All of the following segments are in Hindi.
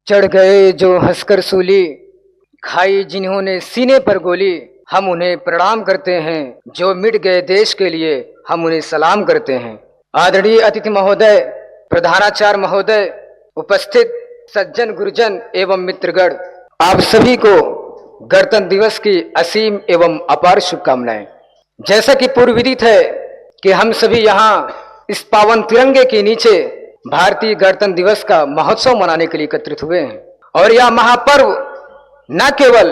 चढ़ गए जो हंसकर सूली, खाई जिन्होंने सीने पर गोली, हम उन्हें प्रणाम करते हैं। जो मिट गए देश के लिए, हम उन्हें सलाम करते हैं। आदरणीय अतिथि महोदय, प्रधानाचार्य महोदय, उपस्थित सज्जन गुरुजन एवं मित्रगण, आप सभी को गणतंत्र दिवस की असीम एवं अपार शुभकामनाएं। जैसा कि पूर्व विदित है कि हम सभी यहाँ इस पावन तिरंगे के नीचे भारतीय गणतंत्र दिवस का महोत्सव मनाने के लिए एकत्रित हुए हैं। और यह महापर्व न केवल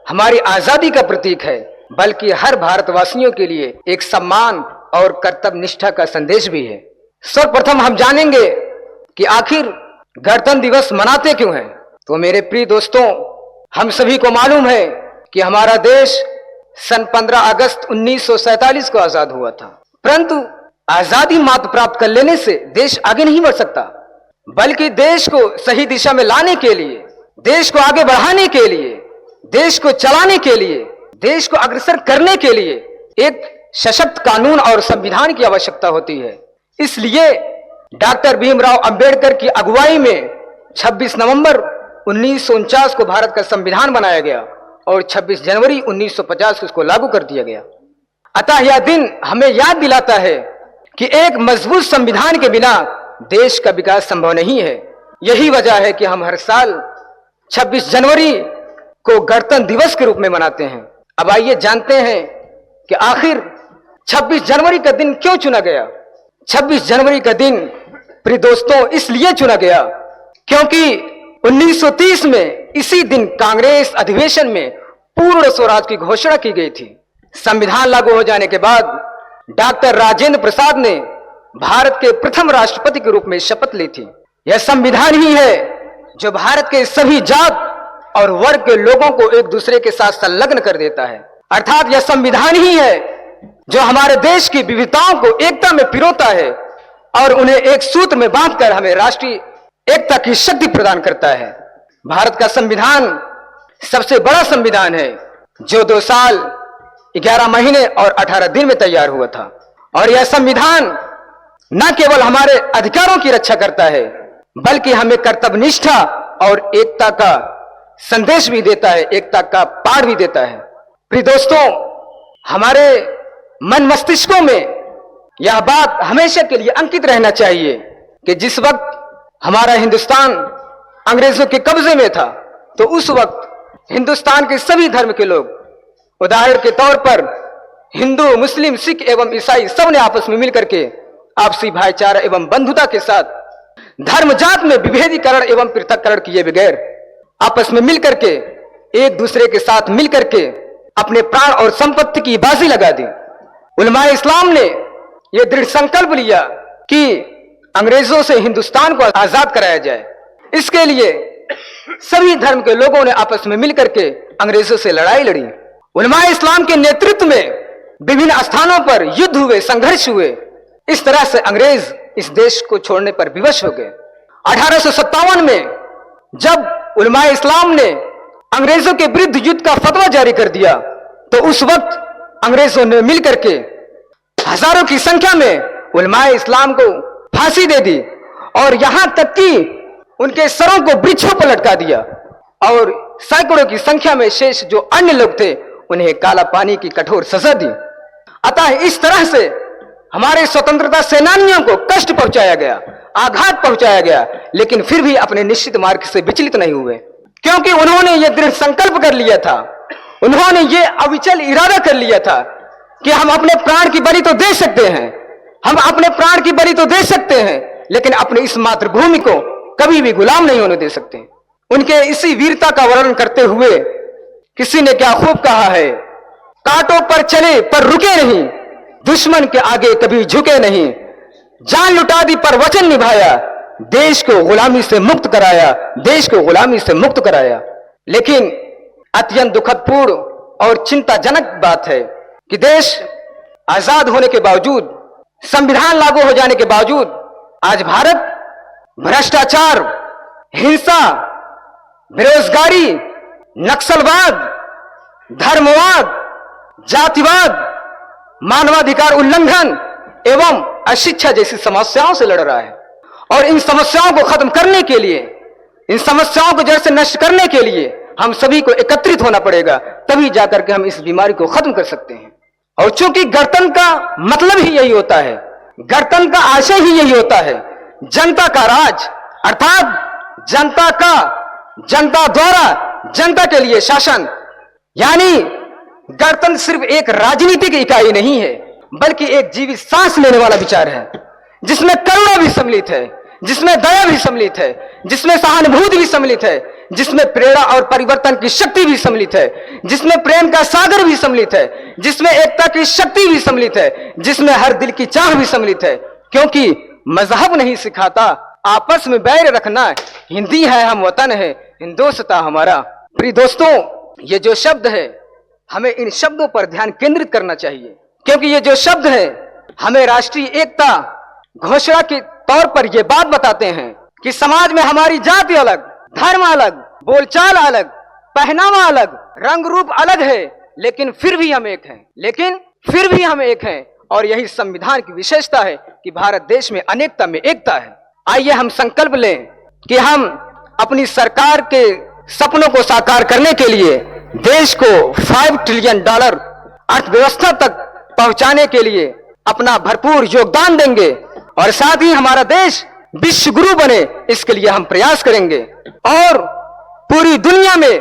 हमारी आजादी का प्रतीक है, बल्कि हर भारतवासियों के लिए एक सम्मान और कर्तव्य निष्ठा का संदेश भी है। सर्वप्रथम हम जानेंगे कि आखिर गणतंत्र दिवस मनाते क्यों हैं। तो मेरे प्रिय दोस्तों, हम सभी को मालूम है कि हमारा देश सन 15 अगस्त 1947 को आजाद हुआ था। परंतु आजादी मात्र प्राप्त कर लेने से देश आगे नहीं बढ़ सकता, बल्कि देश को सही दिशा में लाने के लिए, देश को आगे बढ़ाने के लिए, देश को चलाने के लिए, देश को अग्रसर करने के लिए एक सशक्त कानून और संविधान की आवश्यकता होती है। इसलिए डॉक्टर भीमराव अंबेडकर की अगुवाई में 26 नवंबर 1949 को भारत का संविधान बनाया गया और 26 जनवरी 1950 को उसको लागू कर दिया गया। अतः यह दिन हमें याद दिलाता है कि एक मजबूत संविधान के बिना देश का विकास संभव नहीं है। यही वजह है कि हम हर साल 26 जनवरी को गणतंत्र दिवस के रूप में मनाते हैं। अब आइए जानते हैं कि आखिर 26 जनवरी का दिन क्यों चुना गया। 26 जनवरी का दिन प्रिय दोस्तों इसलिए चुना गया क्योंकि 1930 में इसी दिन कांग्रेस अधिवेशन में पूर्ण स्वराज की घोषणा की गई थी। संविधान लागू हो जाने के बाद डॉक्टर राजेंद्र प्रसाद ने भारत के प्रथम राष्ट्रपति के रूप में शपथ ली थी। यह संविधान ही है जो भारत के सभी जात और वर्ग के लोगों को एक दूसरे के साथ संलग्न कर देता है। अर्थात यह संविधान ही है जो हमारे देश की विविधताओं को एकता में पिरोता है और उन्हें एक सूत्र में बांधकर हमें राष्ट्रीय एकता की शक्ति प्रदान करता है। भारत का संविधान सबसे बड़ा संविधान है जो 2 साल 11 महीने और 18 दिन में तैयार हुआ था। और यह संविधान न केवल हमारे अधिकारों की रक्षा करता है, बल्कि हमें कर्तव्यनिष्ठा और एकता का संदेश भी देता है, एकता का पाठ भी देता है। प्रिय दोस्तों, हमारे मन मस्तिष्कों में यह बात हमेशा के लिए अंकित रहना चाहिए कि जिस वक्त हमारा हिंदुस्तान अंग्रेजों के कब्जे में था, तो उस वक्त हिंदुस्तान के सभी धर्म के लोग, उदाहरण के तौर पर हिंदू, मुस्लिम, सिख एवं ईसाई, सब ने आपस में मिलकर के आपसी भाईचारा एवं बंधुता के साथ धर्म जात में विभेदीकरण एवं पृथक्करण किए बगैर आपस में मिलकर के एक दूसरे के साथ मिलकर के अपने प्राण और संपत्ति की बाजी लगा दी। उलमाए इस्लाम ने यह दृढ़ संकल्प लिया कि अंग्रेजों से हिंदुस्तान को आजाद कराया जाए। इसके लिए सभी धर्म के लोगों ने आपस में मिलकर के अंग्रेजों से लड़ाई लड़ी। उलमाए इस्लाम के नेतृत्व में विभिन्न स्थानों पर युद्ध हुए, संघर्ष हुए। इस तरह से अंग्रेज इस देश को छोड़ने पर विवश हो गए। 1857 में जब उलमाए इस्लाम ने अंग्रेजों के विरुद्ध युद्ध का फतवा जारी कर दिया, तो उस वक्त अंग्रेजों ने मिलकर के हजारों की संख्या में उलमाए इस्लाम को फांसी दे दी और यहां तक कि उनके सरों को वृक्षों पर लटका दिया और सैकड़ों की संख्या में शेष जो अन्य लोग थे उन्हें काला पानी की कठोर सजा दी। अतः इस तरह से हमारे स्वतंत्रता सेनानियों को कष्ट पहुंचाया गया, आघात पहुंचाया गया, लेकिन फिर भी अपने निश्चित मार्ग से विचलित नहीं हुए, क्योंकि उन्होंने ये दृढ़ संकल्प कर लिया था, उन्होंने ये अविचल इरादा कर लिया था कि हम अपने प्राण की बलि तो दे सकते हैं, हम अपने प्राण की बलि तो दे सकते हैं, लेकिन अपनी इस मातृभूमि को कभी भी गुलाम नहीं होने दे सकते। उनके इसी वीरता का वर्णन करते हुए किसी ने क्या खूब कहा है, कांटों पर चले पर रुके नहीं, दुश्मन के आगे कभी झुके नहीं, जान लुटा दी पर वचन निभाया, देश को गुलामी से मुक्त कराया, देश को गुलामी से मुक्त कराया। लेकिन अत्यंत दुखदपूर्ण और चिंताजनक बात है कि देश आजाद होने के बावजूद, संविधान लागू हो जाने के बावजूद आज भारत भ्रष्टाचार, हिंसा, बेरोजगारी, नक्सलवाद, धर्मवाद, जातिवाद, मानवाधिकार उल्लंघन एवं अशिक्षा जैसी समस्याओं से लड़ रहा है। और इन समस्याओं को खत्म करने के लिए इन समस्याओं को जड़ से नष्ट करने के लिए हम सभी को एकत्रित होना पड़ेगा, तभी जाकर के हम इस बीमारी को खत्म कर सकते हैं। और चूंकि गणतंत्र का मतलब ही यही होता है, गणतंत्र का आशय ही यही होता है, जनता का राज, अर्थात जनता द्वारा जनता के लिए शासन। यानी गणतंत्र सिर्फ एक राजनीतिक इकाई नहीं है, बल्कि एक जीवित सांस लेने वाला विचार है, जिसमें करुणा भी सम्मिलित है, जिसमें दया भी सम्मिलित है, जिसमें सहानुभूति भी सम्मिलित है, जिसमें प्रेरणा और परिवर्तन की शक्ति भी सम्मिलित है, जिसमें प्रेम का सागर भी सम्मिलित है, जिसमें एकता की शक्ति भी सम्मिलित है, जिसमें हर दिल की चाह भी सम्मिलित है। क्योंकि मजहब नहीं सिखाता आपस में बैर रखना, हिंदी है हम वतन है हिंदोस्तां हमारा। प्रिय दोस्तों, ये जो शब्द है हमें इन शब्दों पर ध्यान केंद्रित करना चाहिए, क्योंकि ये जो शब्द है हमें राष्ट्रीय एकता घोषणा के तौर पर ये बात बताते हैं कि समाज में हमारी जाति अलग, धर्म अलग, बोलचाल अलग, पहनावा अलग, रंग रूप अलग है, लेकिन फिर भी हम एक हैं। और यही संविधान की विशेषता है कि भारत देश में अनेकता में एकता है। आइए हम संकल्प लें कि हम अपनी सरकार के सपनों को साकार करने के लिए देश को $5 ट्रिलियन अर्थव्यवस्था तक पहुंचाने के लिए अपना भरपूर योगदान देंगे, और साथ ही हमारा देश विश्व गुरु बने, इसके लिए हम प्रयास करेंगे और पूरी दुनिया में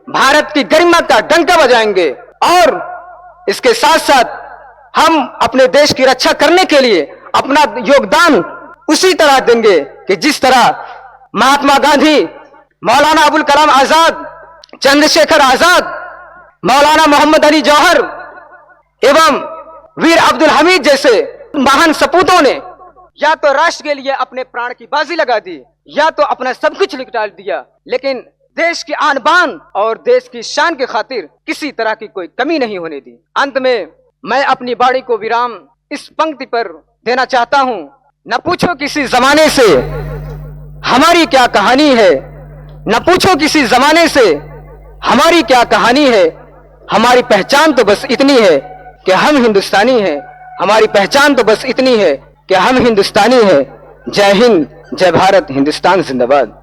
भारत की गरिमा का डंका बजाएंगे। और इसके साथ साथ हम अपने देश की रक्षा करने के लिए अपना योगदान उसी तरह देंगे कि जिस तरह महात्मा गांधी, मौलाना अबुल कलाम आजाद, चंद्रशेखर आजाद, मौलाना मोहम्मद अली जौहर एवं वीर अब्दुल हमीद जैसे महान सपूतों ने या तो राष्ट्र के लिए अपने प्राण की बाजी लगा दी, या तो अपना सब कुछ निकाल दिया, लेकिन देश की आन बान और देश की शान के खातिर किसी तरह की कोई कमी नहीं होने दी। अंत में मैं अपनी वाणी को विराम इस पंक्ति पर देना चाहता हूँ। न पूछो किसी जमाने से हमारी क्या कहानी है, न पूछो किसी जमाने से हमारी क्या कहानी है, हमारी पहचान तो बस इतनी है कि हम हिंदुस्तानी हैं, हमारी पहचान तो बस इतनी है कि हम हिंदुस्तानी हैं। जय हिंद, जय भारत, हिंदुस्तान जिंदाबाद।